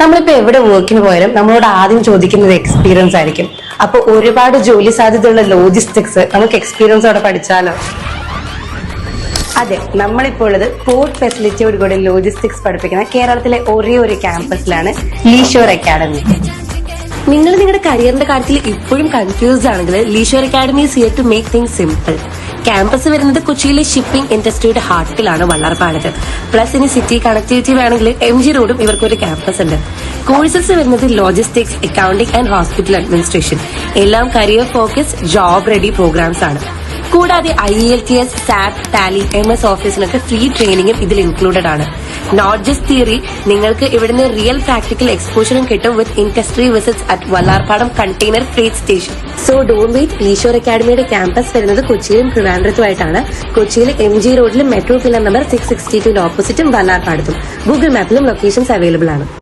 നമ്മളിപ്പോ എവിടെ വർക്കിന് പോയാലും നമ്മളോട് ആദ്യം ചോദിക്കുന്നത് എക്സ്പീരിയൻസ് ആയിരിക്കും. അപ്പൊ ഒരുപാട് ജോലി സാധ്യതയുള്ള ലോജിസ്റ്റിക്സ് നമുക്ക് എക്സ്പീരിയൻസോടെ പഠിച്ചാലോ? അതെ, നമ്മളിപ്പോൾ ഉള്ളത് പോർട്ട് ഫെസിലിറ്റിയോട് കൂടി ലോജിസ്റ്റിക്സ് പഠിപ്പിക്കുന്ന കേരളത്തിലെ ഒരേ ഒരു ക്യാമ്പസിലാണ് ലീഷോർ അക്കാഡമി. നിങ്ങൾ നിങ്ങളുടെ കരിയറിന്റെ കാര്യത്തിൽ ഇപ്പോഴും കൺഫ്യൂസ്ഡ് ആണെങ്കിൽ Leeshore academy is here to make things simple. Campus വരുന്നത് കൊച്ചിയിലെ ഷിപ്പിംഗ് ഇൻഡസ്ട്രിയുടെ ഹാർട്ടിലാണ്, വള്ളാർപാടത്ത്. പ്ലസ് ഇനി സിറ്റി കണക്ടിവിറ്റി വേണമെങ്കിൽ MG റോഡും ഇവർക്കൊരു ക്യാമ്പസ് ഉണ്ട്. കോഴ്സസ് വരുന്നത് logistics, accounting and hospital administration. എല്ലാം career focus, job ready programmes ആണ്. കൂടാതെ IELTS, SAT, ടാലി, MS ഓഫീസിനൊക്കെ ഫ്രീ ട്രെയിനിങ്ങും ഇതിൽ ഇൻക്ലൂഡഡ് ആണ്. നോട്ട് ജസ്റ്റ് തിയറി, നിങ്ങൾക്ക് ഇവിടുന്ന് റിയൽ പ്രാക്ടിക്കൽ എക്സ്പോഷറും കിട്ടും with industry visits at Vallarpadam container freight station. So don't wait. Leeshore അക്കാഡമിയുടെ ക്യാമ്പസ് വരുന്നത് കൊച്ചിയിലും ട്രിവാൻഡ്രത്തുമായിട്ടാണ്. കൊച്ചിയിൽ MG റോഡിലും മെട്രോ പില്ലർ നമ്പർ 662 ഓപ്പോസിറ്റും വല്ലാർപാടത്തും. ഗൂഗിൾ മാപ്പിലും ലൊക്കേഷൻസ് അവൈലബിൾ ആണ്.